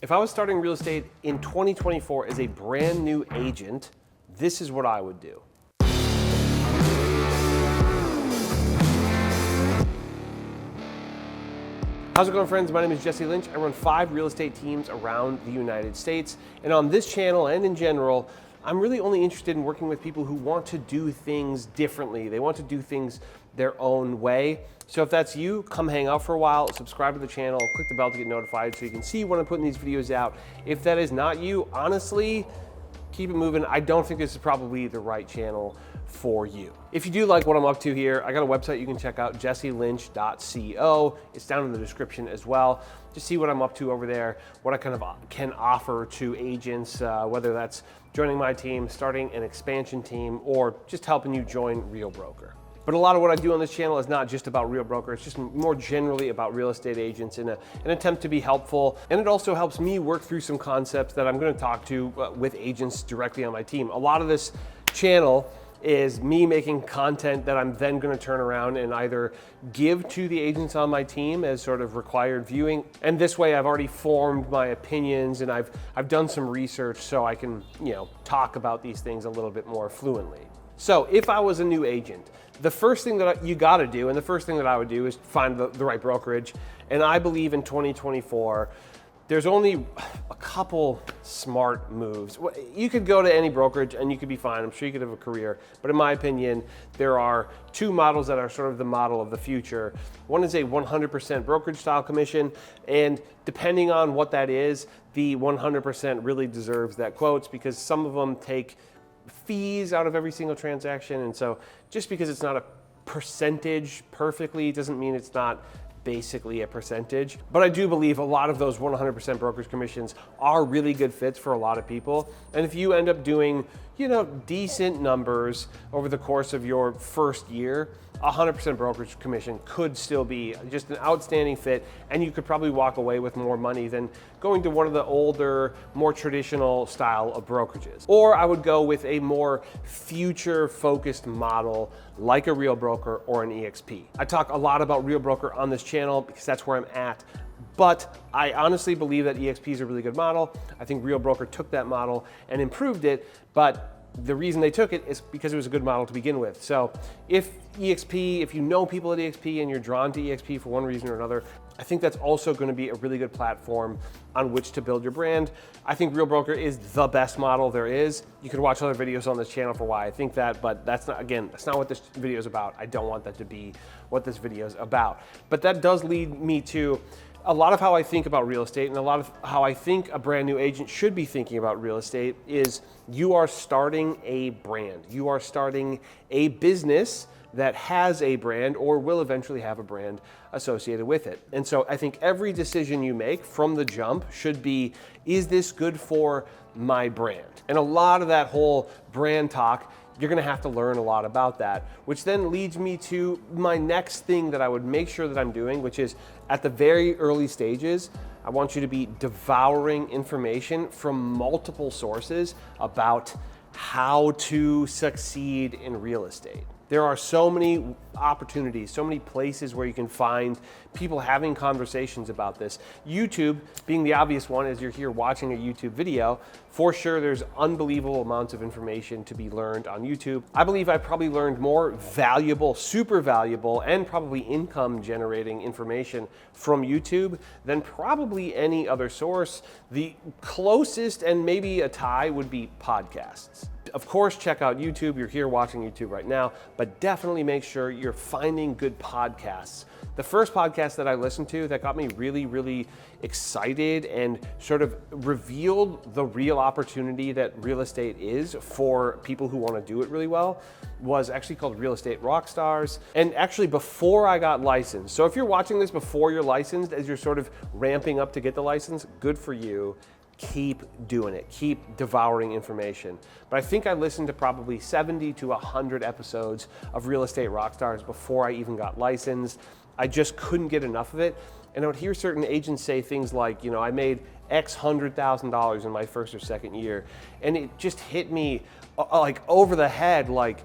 If I was starting real estate in 2024 as a brand new agent, this is what I would do. How's it going, friends? My name is Jesse Lynch. I run 5 real estate teams around the United States. And on this channel and in general, I'm really only interested in working with people who want to do things differently. They want to do things their own way. So if that's you, come hang out for a while, subscribe to the channel, click the bell to get notified so you can see when I'm putting these videos out. If that is not you, honestly, keep it moving. I don't think this is probably the right channel for you. If you do like what I'm up to here, I got a website you can check out, jesselynch.co. It's down in the description as well. Just see what I'm up to over there, what I kind of can offer to agents, whether that's joining my team, starting an expansion team, or just helping you join Real Broker. But a lot of what I do on this channel is not just about Real Broker, it's just more generally about real estate agents in an attempt to be helpful. And it also helps me work through some concepts that I'm gonna talk to with agents directly on my team. A lot of this channel is me making content that I'm then gonna turn around and either give to the agents on my team as sort of required viewing. And this way I've already formed my opinions and I've done some research so I can, talk about these things a little bit more fluently. So if I was a new agent, the first thing that you gotta do, and the first thing that I would do is find the right brokerage. And I believe in 2024, there's only a couple smart moves. You could go to any brokerage and you could be fine. I'm sure you could have a career. But in my opinion, there are 2 models that are sort of the model of the future. One is a 100% brokerage style commission. And depending on what that is, the 100% really deserves that quotes because some of them take fees out of every single transaction. And so just because it's not a percentage perfectly doesn't mean it's not basically a percentage. But I do believe a lot of those 100% brokerage commissions are really good fits for a lot of people. And if you end up doing, decent numbers over the course of your first year, 100% brokerage commission could still be just an outstanding fit, and you could probably walk away with more money than going to one of the older, more traditional style of brokerages. Or I would go with a more future-focused model like a Real Broker or an EXP. I talk a lot about Real Broker on this channel because that's where I'm at. But I honestly believe that EXP is a really good model. I think Real Broker took that model and improved it, but the reason they took it is because it was a good model to begin with. So if you know people at EXP and you're drawn to EXP for one reason or another, I think that's also going to be a really good platform on which to build your brand. I think Real Broker is the best model there is. You can watch other videos on this channel for why I think that, but that's not what this video is about. I don't want that to be what this video is about. But that does lead me to a lot of how I think about real estate and a lot of how I think a brand new agent should be thinking about real estate is you are starting a brand. You are starting a business that has a brand or will eventually have a brand associated with it. And so I think every decision you make from the jump should be, is this good for my brand? And a lot of that whole brand talk, you're gonna have to learn a lot about that, which then leads me to my next thing that I would make sure that I'm doing, which is at the very early stages, I want you to be devouring information from multiple sources about how to succeed in real estate. There are so many opportunities, so many places where you can find people having conversations about this. YouTube being the obvious one as you're here watching a YouTube video. For sure, there's unbelievable amounts of information to be learned on YouTube. I believe I probably learned more valuable, super valuable, and probably income generating information from YouTube than probably any other source. The closest and maybe a tie would be podcasts. Of course, check out YouTube. You're here watching YouTube right now, but definitely make sure you're finding good podcasts. The first podcast that I listened to that got me really, really excited and sort of revealed the real opportunity that real estate is for people who want to do it really well was actually called Real Estate Rockstars. And actually before I got licensed, so if you're watching this before you're licensed, as you're sort of ramping up to get the license, good for you. Keep doing it, keep devouring information. But I think I listened to probably 70 to 100 episodes of Real Estate Rockstars before I even got licensed. I just couldn't get enough of it. And I would hear certain agents say things like, I made X $100,000 in my first or second year. And it just hit me like over the head, like,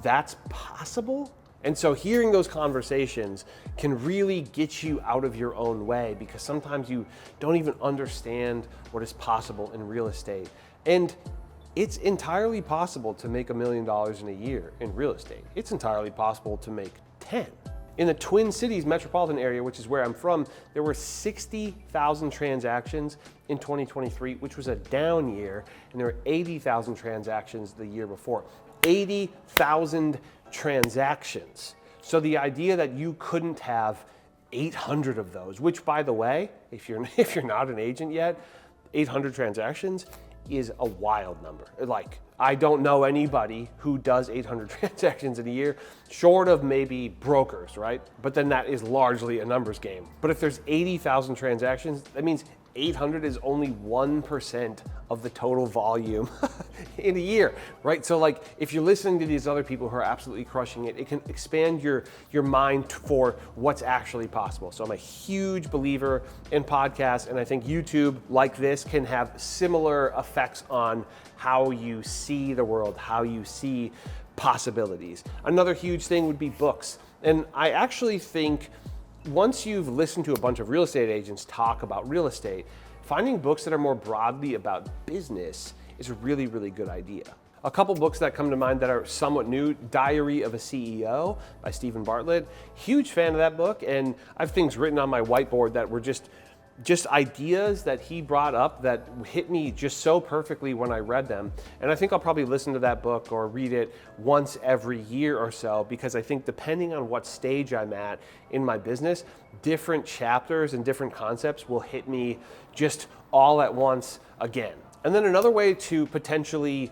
that's possible? And so hearing those conversations can really get you out of your own way, because sometimes you don't even understand what is possible in real estate. And it's entirely possible to make $1 million in a year in real estate. It's entirely possible to make 10. In the Twin Cities metropolitan area, which is where I'm from, there were 60,000 transactions in 2023, which was a down year, and there were 80,000 transactions the year before. 80,000 transactions. So the idea that you couldn't have 800 of those, which by the way, if you're not an agent yet, 800 transactions is a wild number. Like, I don't know anybody who does 800 transactions in a year, short of maybe brokers, right? But then that is largely a numbers game. But if there's 80,000 transactions, that means 800 is only 1% of the total volume in a year, right? So like, if you're listening to these other people who are absolutely crushing it, it can expand your mind for what's actually possible. So I'm a huge believer in podcasts, and I think YouTube like this can have similar effects on how you see the world, how you see possibilities. Another huge thing would be books. And I actually think once you've listened to a bunch of real estate agents talk about real estate, finding books that are more broadly about business is a really, really good idea. A couple books that come to mind that are somewhat new: Diary of a CEO by Stephen Bartlett. Huge fan of that book, and I have things written on my whiteboard that were just ideas that he brought up that hit me just so perfectly when I read them. And I think I'll probably listen to that book or read it once every year or so, because I think depending on what stage I'm at in my business, different chapters and different concepts will hit me just all at once again. And then another way to potentially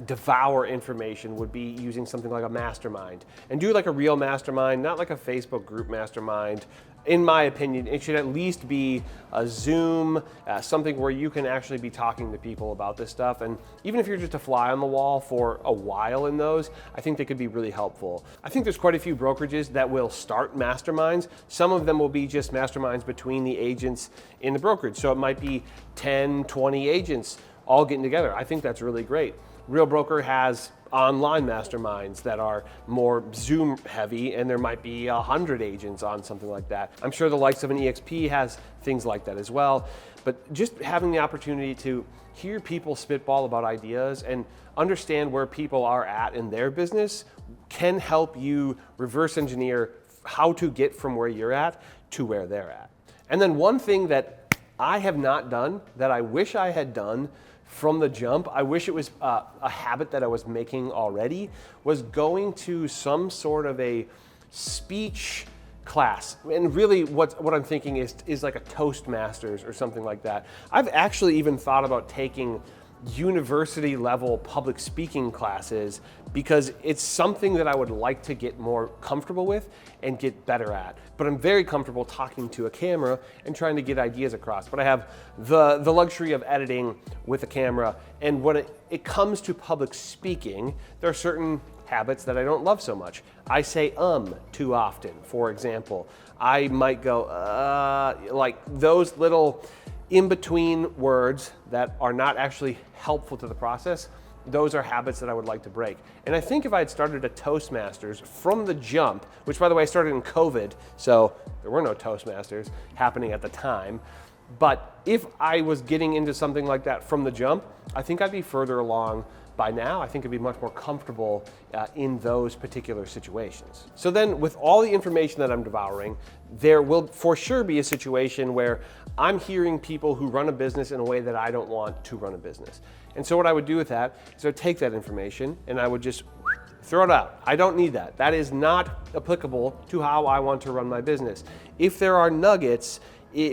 devour information would be using something like a mastermind, and do like a real mastermind, not like a Facebook group mastermind. In my opinion, it should at least be a Zoom, something where you can actually be talking to people about this stuff. And even if you're just a fly on the wall for a while in those, I think they could be really helpful. I think there's quite a few brokerages that will start masterminds. Some of them will be just masterminds between the agents in the brokerage. So it might be 10, 20 agents all getting together. I think that's really great. Real Broker has online masterminds that are more Zoom heavy, and there might be 100 agents on something like that. I'm sure the likes of an EXP has things like that as well. But just having the opportunity to hear people spitball about ideas and understand where people are at in their business can help you reverse engineer how to get from where you're at to where they're at. And then one thing that I have not done that I wish I had done from the jump, I wish it was a habit that I was making already, was going to some sort of a speech class. And really what I'm thinking is like a Toastmasters or something like that. I've actually even thought about taking university level public speaking classes, because it's something that I would like to get more comfortable with and get better at. But I'm very comfortable talking to a camera and trying to get ideas across. But I have the luxury of editing with a camera, and when it comes to public speaking, there are certain habits that I don't love so much. I say too often, for example. I might go like those little in-between words that are not actually helpful to the process. Those are habits that I would like to break. And I think if I had started a Toastmasters from the jump, which by the way I started in COVID, so there were no Toastmasters happening at the time, but if I was getting into something like that from the jump, I think I'd be further along by now. I think I'd be much more comfortable in those particular situations. So then with all the information that I'm devouring, there will for sure be a situation where I'm hearing people who run a business in a way that I don't want to run a business. And so what I would do with that is I would take that information and I would just throw it out. I don't need that. That is not applicable to how I want to run my business. If there are nuggets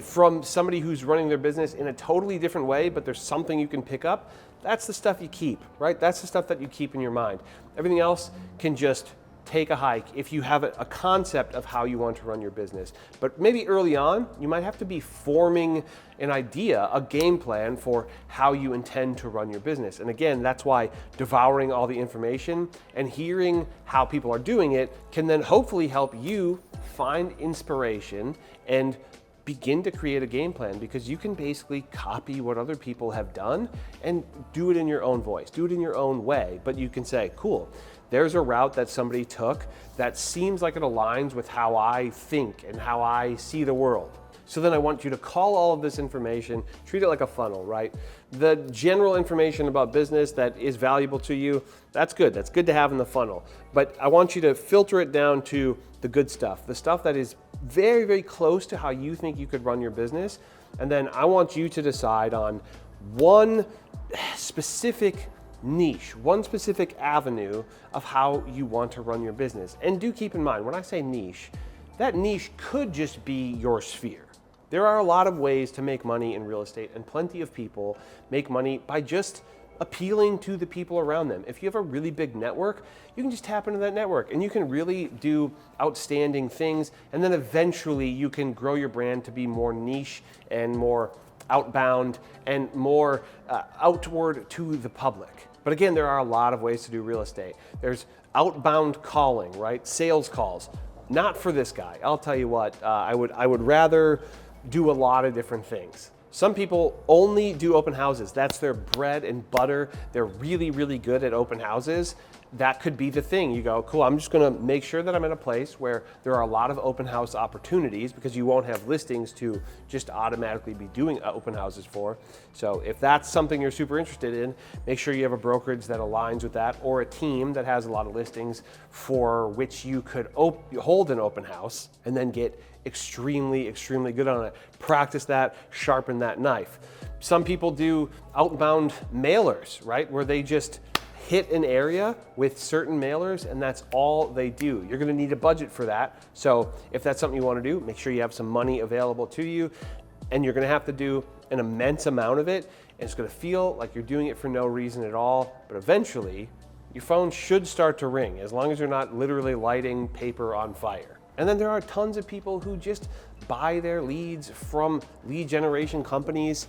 from somebody who's running their business in a totally different way, but there's something you can pick up, that's the stuff you keep, right? That's the stuff that you keep in your mind. Everything else can just take a hike if you have a concept of how you want to run your business. But maybe early on, you might have to be forming an idea, a game plan for how you intend to run your business. And again, that's why devouring all the information and hearing how people are doing it can then hopefully help you find inspiration and begin to create a game plan, because you can basically copy what other people have done and do it in your own voice, do it in your own way. But you can say, cool, there's a route that somebody took that seems like it aligns with how I think and how I see the world. So then I want you to call all of this information, treat it like a funnel, right? The general information about business that is valuable to you, that's good. That's good to have in the funnel. But I want you to filter it down to the good stuff, the stuff that is very, very close to how you think you could run your business. And then I want you to decide on one specific niche, one specific avenue of how you want to run your business. And do keep in mind, when I say niche, that niche could just be your sphere. There are a lot of ways to make money in real estate, and plenty of people make money by just appealing to the people around them. If you have a really big network, you can just tap into that network and you can really do outstanding things, and then eventually you can grow your brand to be more niche and more outbound and more outward to the public. But again, there are a lot of ways to do real estate. There's outbound calling, right? Sales calls. Not for this guy. I'll tell you what, I would rather do a lot of different things. Some people only do open houses. That's their bread and butter. They're really, really good at open houses. That could be the thing. You go, cool, I'm just gonna make sure that I'm in a place where there are a lot of open house opportunities, because you won't have listings to just automatically be doing open houses for. So if that's something you're super interested in, make sure you have a brokerage that aligns with that, or a team that has a lot of listings for which you could hold an open house and then get extremely, extremely good on it. Practice that, sharpen that knife. Some people do outbound mailers, right? Where they just hit an area with certain mailers and that's all they do. You're gonna need a budget for that. So if that's something you wanna do, make sure you have some money available to you, and you're gonna have to do an immense amount of it, and it's gonna feel like you're doing it for no reason at all, but eventually your phone should start to ring, as long as you're not literally lighting paper on fire. And then there are tons of people who just buy their leads from lead generation companies.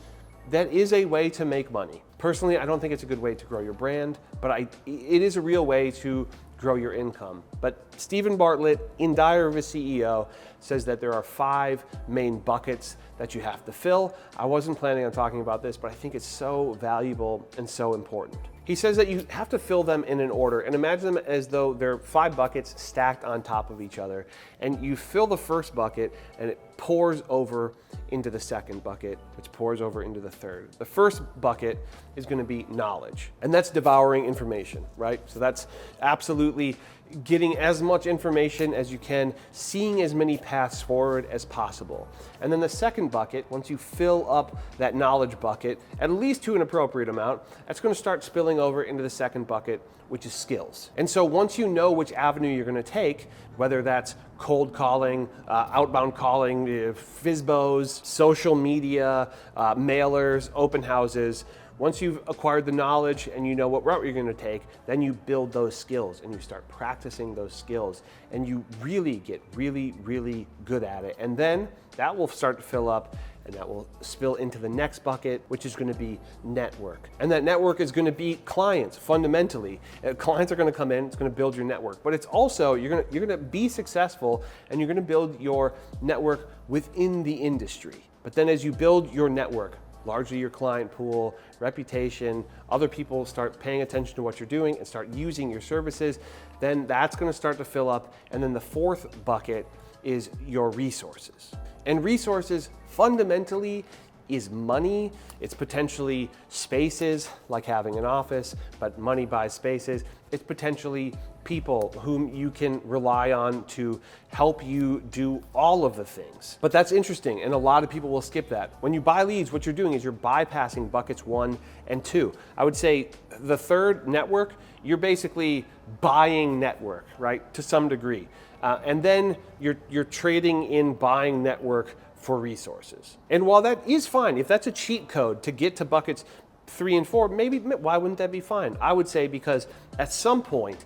That is a way to make money. Personally, I don't think it's a good way to grow your brand, but it is a real way to grow your income. But Stephen Bartlett, in Diary of a CEO, says that there are 5 main buckets that you have to fill. I wasn't planning on talking about this, but I think it's so valuable and so important. He says that you have to fill them in an order, and imagine them as though they're 5 buckets stacked on top of each other. And you fill the first bucket and it pours over into the second bucket, which pours over into the third. The first bucket is going to be knowledge, and that's devouring information, right? So that's absolutely getting as much information as you can, seeing as many paths forward as possible. And then the second bucket, once you fill up that knowledge bucket, at least to an appropriate amount, that's going to start spilling over into the second bucket, which is skills. And so once you know which avenue you're going to take, whether that's cold calling, outbound calling, FSBOs, social media, mailers, open houses, once you've acquired the knowledge and you know what route you're going to take, then you build those skills and you start practicing those skills, and you really get really, really good at it. And then that will start to fill up, and that will spill into the next bucket, which is going to be network. And that network is going to be clients, fundamentally. Clients are going to come in, it's going to build your network. But it's also, you're going to be successful, and you're going to build your network within the industry. But then as you build your network, largely your client pool, reputation, other people start paying attention to what you're doing and start using your services, then that's going to start to fill up. And then the fourth bucket is your resources. And resources fundamentally is money. It's potentially spaces, like having an office, but money buys spaces. It's potentially people whom you can rely on to help you do all of the things. But that's interesting, and a lot of people will skip that. When you buy leads, what you're doing is you're bypassing buckets 1 and 2. I would say the third, network, you're basically buying network, right, to some degree. And then you're trading in buying network for resources. And while that is fine, if that's a cheat code to get to buckets 3 and 4, maybe, why wouldn't that be fine? I would say because at some point,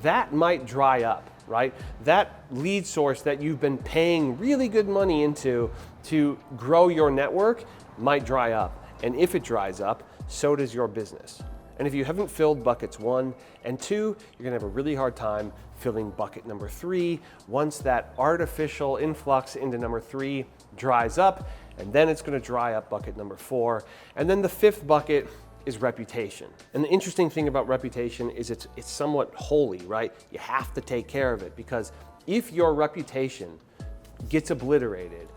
that might dry up, right? That lead source that you've been paying really good money into to grow your network might dry up. And if it dries up, so does your business. And if you haven't filled buckets 1 and 2, you're gonna have a really hard time filling bucket number 3 once that artificial influx into number 3 dries up, and then it's gonna dry up bucket number 4. And then the 5th bucket is reputation. And the interesting thing about reputation is it's somewhat holy, right? You have to take care of it, because if your reputation gets obliterated,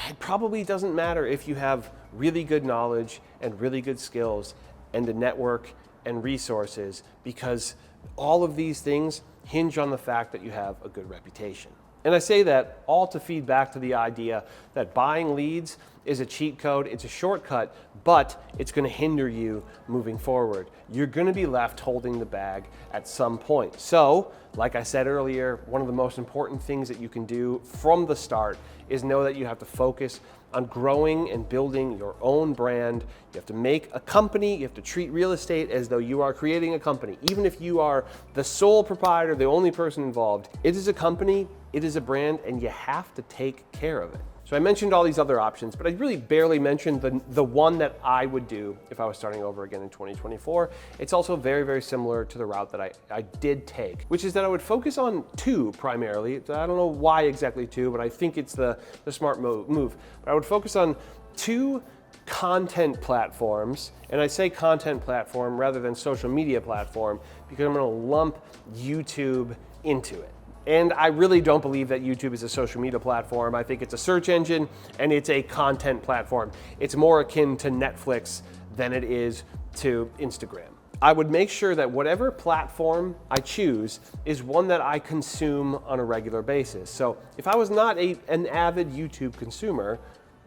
it probably doesn't matter if you have really good knowledge and really good skills and a network and resources, because all of these things hinge on the fact that you have a good reputation. And I say that all to feed back to the idea that buying leads is a cheat code, it's a shortcut, but it's going to hinder you moving forward. You're going to be left holding the bag at some point. So, like I said earlier, one of the most important things that you can do from the start is know that you have to focus on growing and building your own brand. You have to make a company, you have to treat real estate as though you are creating a company. Even if you are the sole proprietor, the only person involved, it is a company, it is a brand, and you have to take care of it. So I mentioned all these other options, but I really barely mentioned the one that I would do if I was starting over again in 2024. It's also very, very similar to the route that I did take, which is that I would focus on two primarily. I don't know why exactly two, but I think it's the smart move. But I would focus on two content platforms, and I say content platform rather than social media platform because I'm gonna lump YouTube into it. And I really don't believe that YouTube is a social media platform. I think it's a search engine and it's a content platform. It's more akin to Netflix than it is to Instagram. I would make sure that whatever platform I choose is one that I consume on a regular basis. So if I was not an avid YouTube consumer,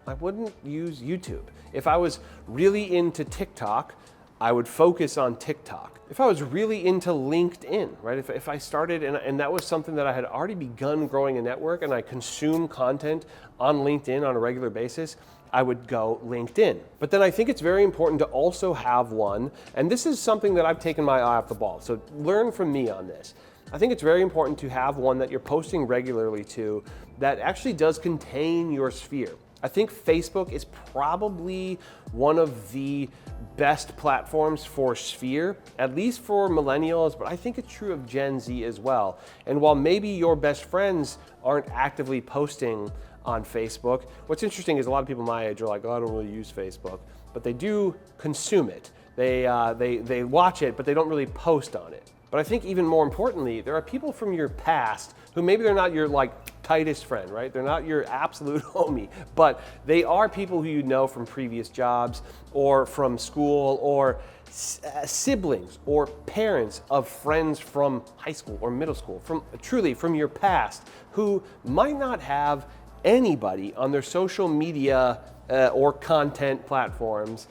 I wouldn't use YouTube. If I was really into TikTok, I would focus on TikTok. If I was really into LinkedIn, right? If I started and that was something that I had already begun growing a network and I consume content on LinkedIn on a regular basis, I would go LinkedIn. But then I think it's very important to also have one, and this is something that I've taken my eye off the ball, so learn from me on this. I think it's very important to have one that you're posting regularly to that actually does contain your sphere. I think Facebook is probably one of the best platforms for sphere, at least for millennials, but I think it's true of Gen Z as well. And while maybe your best friends aren't actively posting on Facebook, what's interesting is a lot of people my age are like, oh, I don't really use Facebook, but they do consume it. They watch it, but they don't really post on it. But I think even more importantly, there are people from your past who maybe they're not your tightest friend, right? They're not your absolute homie, but they are people who you know from previous jobs or from school or siblings or parents of friends from high school or middle school, from your past, who might not have anybody on their social media or content platforms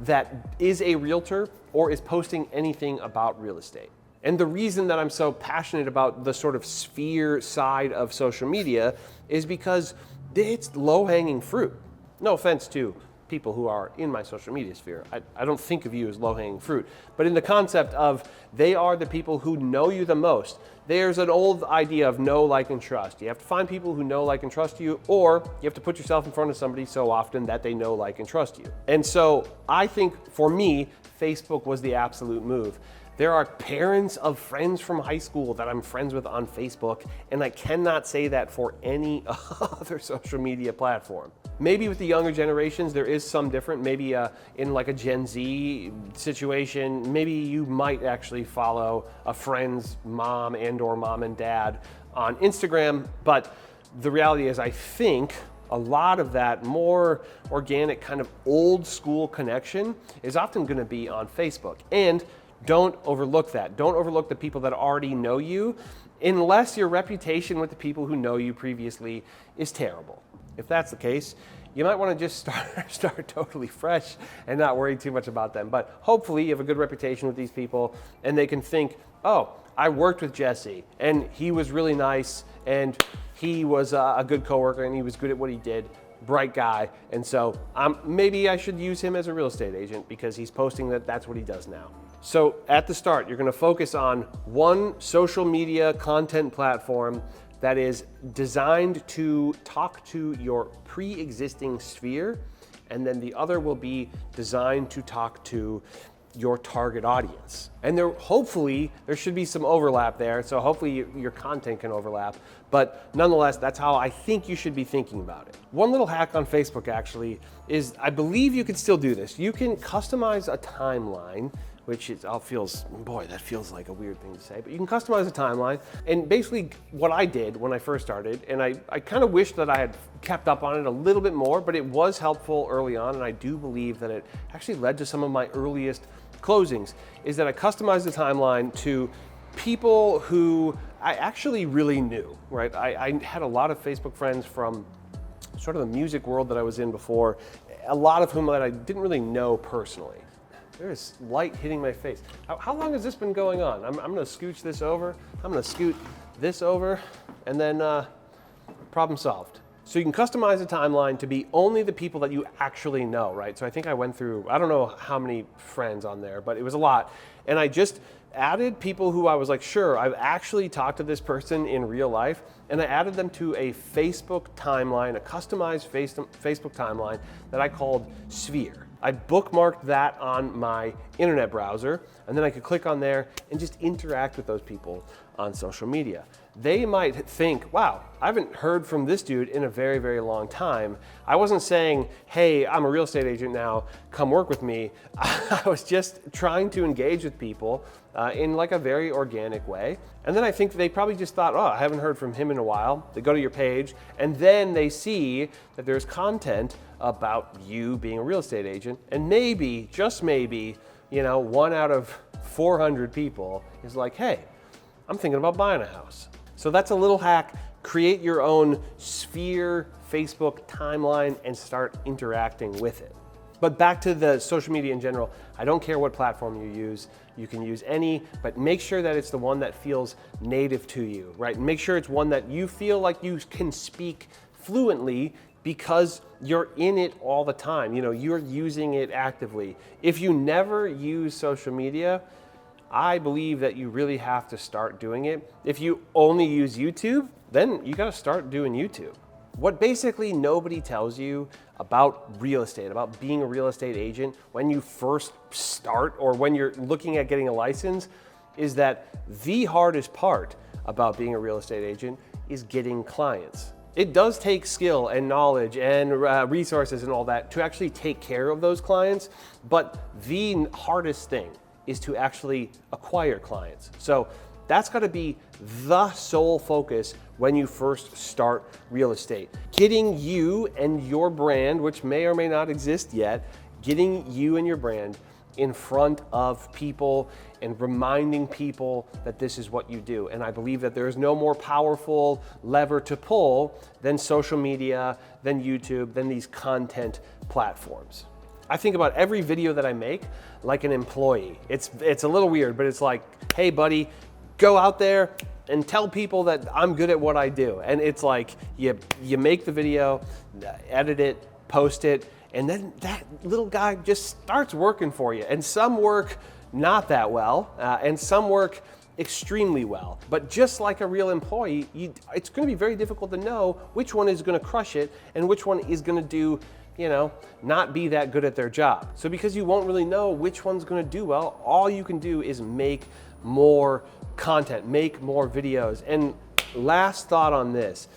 that is a realtor or is posting anything about real estate. And the reason that I'm so passionate about the sort of sphere side of social media is because it's low-hanging fruit. No offense to people who are in my social media sphere. I don't think of you as low-hanging fruit, but in the concept of they are the people who know you the most. There's an old idea of know, like, and trust. You have to find people who know, like, and trust you, or you have to put yourself in front of somebody so often that they know, like, and trust you. And so I think for me, Facebook was the absolute move. There are parents of friends from high school that I'm friends with on Facebook, and I cannot say that for any other social media platform. Maybe with the younger generations, there is some different. Maybe in like a Gen Z situation, maybe you might actually follow a friend's mom or mom and dad on Instagram. But the reality is, I think a lot of that more organic kind of old school connection is often going to be on Facebook. And don't overlook that. Don't overlook the people that already know you, unless your reputation with the people who know you previously is terrible. If that's the case, you might want to just start totally fresh and not worry too much about them. But hopefully you have a good reputation with these people and they can think, oh, I worked with Jesse and he was really nice and he was a good coworker and he was good at what he did. Bright guy, and so maybe I should use him as a real estate agent because he's posting that's what he does now. So at the start, you're going to focus on one social media content platform that is designed to talk to your pre-existing sphere, and then the other will be designed to talk to your target audience. And hopefully there should be some overlap there, so hopefully your content can overlap. But nonetheless, that's how I think you should be thinking about it. One little hack on Facebook actually is, I believe you can still do this. You can customize a timeline, which that feels like a weird thing to say, but you can customize a timeline. And basically what I did when I first started, and I kind of wish that I had kept up on it a little bit more, but it was helpful early on, and I do believe that it actually led to some of my earliest closings, is that I customized the timeline to people who I actually really knew, right? I had a lot of Facebook friends from sort of the music world that I was in before, a lot of whom that I didn't really know personally. There's light hitting my face. How long has this been going on? I'm gonna scooch this over, I'm gonna scoot this over, and then problem solved. So you can customize a timeline to be only the people that you actually know, right? So I think I went through, I don't know how many friends on there, but it was a lot. And I just added people who I was like, sure, I've actually talked to this person in real life, and I added them to a Facebook timeline, a customized Facebook timeline that I called Sphere. I bookmarked that on my internet browser, and then I could click on there and just interact with those people on social media. They might think, wow, I haven't heard from this dude in a very, very long time. I wasn't saying, hey, I'm a real estate agent now, come work with me. I was just trying to engage with people in like a very organic way. And then I think they probably just thought, oh, I haven't heard from him in a while. They go to your page, and then they see that there's content about you being a real estate agent. And maybe, just maybe, 1 out of 400 people is like, hey, I'm thinking about buying a house. So that's a little hack. Create your own Sphere Facebook timeline and start interacting with it. But back to the social media in general, I don't care what platform you use. You can use any, but make sure that it's the one that feels native to you, right? Make sure it's one that you feel like you can speak fluently because you're in it all the time. You're using it actively. If you never use social media, I believe that you really have to start doing it. If you only use YouTube, then you gotta start doing YouTube. What basically nobody tells you about real estate, about being a real estate agent when you first start or when you're looking at getting a license, is that the hardest part about being a real estate agent is getting clients. It does take skill and knowledge and resources and all that to actually take care of those clients, but the hardest thing is to actually acquire clients. So that's gotta be the sole focus when you first start real estate. Getting you and your brand, which may or may not exist yet, getting you and your brand in front of people and reminding people that this is what you do. And I believe that there is no more powerful lever to pull than social media, than YouTube, than these content platforms. I think about every video that I make like an employee. It's a little weird, but it's like, hey buddy, go out there and tell people that I'm good at what I do. And it's like, you make the video, edit it, post it, and then that little guy just starts working for you. And some work not that well, and some work extremely well. But just like a real employee, it's gonna be very difficult to know which one is gonna crush it and which one is gonna do, not be that good at their job. So because you won't really know which one's gonna do well, all you can do is make more content, make more videos. And last thought on this,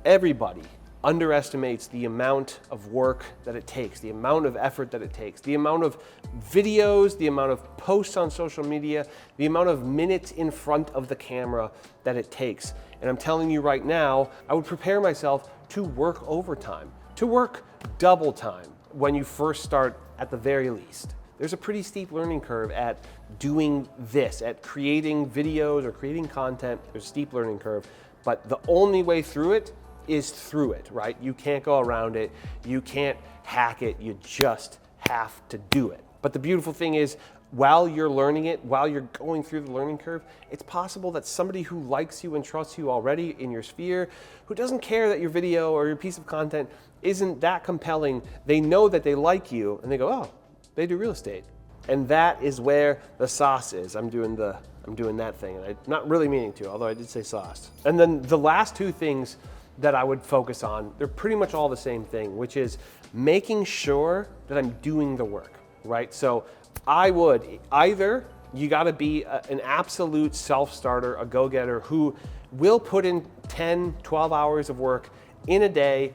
everybody underestimates the amount of work that it takes, the amount of effort that it takes, the amount of videos, the amount of posts on social media, the amount of minutes in front of the camera that it takes. And I'm telling you right now, I would prepare myself to work overtime, to work double time when you first start at the very least. There's a pretty steep learning curve at doing this, at creating videos or creating content. There's a steep learning curve, but the only way through it is through it, right? You can't go around it. You can't hack it. You just have to do it. But the beautiful thing is, while you're learning it, while you're going through the learning curve, it's possible that somebody who likes you and trusts you already in your sphere, who doesn't care that your video or your piece of content isn't that compelling, they know that they like you and they go, oh, they do real estate. And that is where the sauce is. I'm doing that thing, and I'm not really meaning to, although I did say sauce. And then the last two things that I would focus on, they're pretty much all the same thing, which is making sure that I'm doing the work, right? So I would. Either you got to be an absolute self-starter, a go-getter who will put in 10, 12 hours of work in a day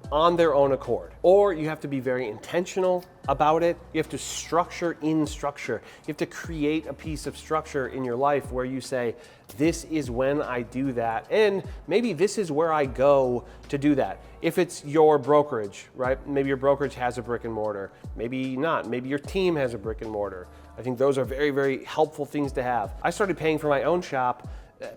on their own accord. Or you have to be very intentional about it. You have to structure in structure. You have to create a piece of structure in your life where you say, this is when I do that, and maybe this is where I go to do that. If it's your brokerage, right? Maybe your brokerage has a brick and mortar, maybe not. Maybe your team has a brick and mortar. I think those are very, very helpful things to have. I started paying for my own shop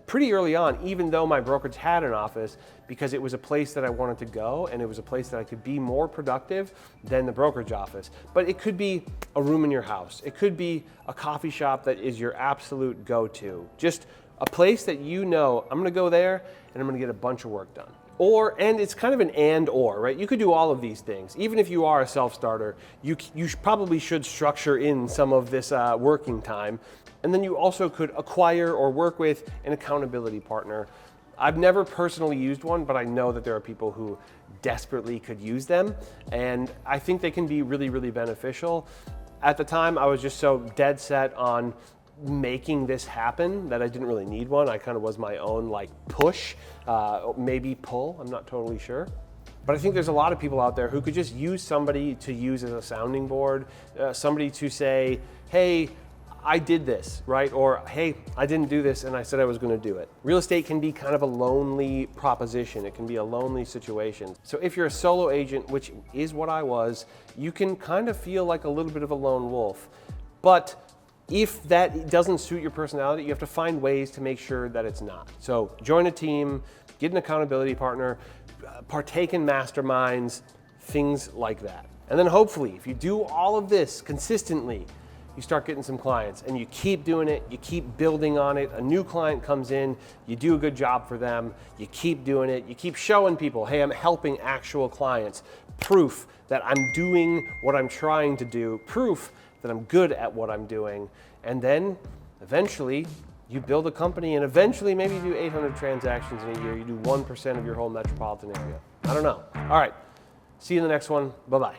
pretty early on, even though my brokerage had an office, because it was a place that I wanted to go, and it was a place that I could be more productive than the brokerage office. But it could be a room in your house. It could be a coffee shop that is your absolute go-to. Just a place that you know, I'm gonna go there and I'm gonna get a bunch of work done. And it's kind of an and/or, right? You could do all of these things. Even if you are a self-starter, you probably should structure in some of this working time. And then you also could acquire or work with an accountability partner. I've never personally used one, but I know that there are people who desperately could use them. And I think they can be really, really beneficial. At the time, I was just so dead set on making this happen that I didn't really need one. I kind of was my own like push, maybe pull, I'm not totally sure. But I think there's a lot of people out there who could just use somebody to use as a sounding board, somebody to say, hey, I did this, right? Or, hey, I didn't do this and I said I was gonna do it. Real estate can be kind of a lonely proposition. It can be a lonely situation. So if you're a solo agent, which is what I was, you can kind of feel like a little bit of a lone wolf. But if that doesn't suit your personality, you have to find ways to make sure that it's not. So join a team, get an accountability partner, partake in masterminds, things like that. And then hopefully, if you do all of this consistently, you start getting some clients and you keep doing it, you keep building on it, a new client comes in, you do a good job for them, you keep doing it, you keep showing people, hey, I'm helping actual clients, proof that I'm doing what I'm trying to do, proof that I'm good at what I'm doing, and then eventually you build a company and eventually maybe you do 800 transactions in a year, you do 1% of your whole metropolitan area. I don't know. All right, see you in the next one, bye-bye.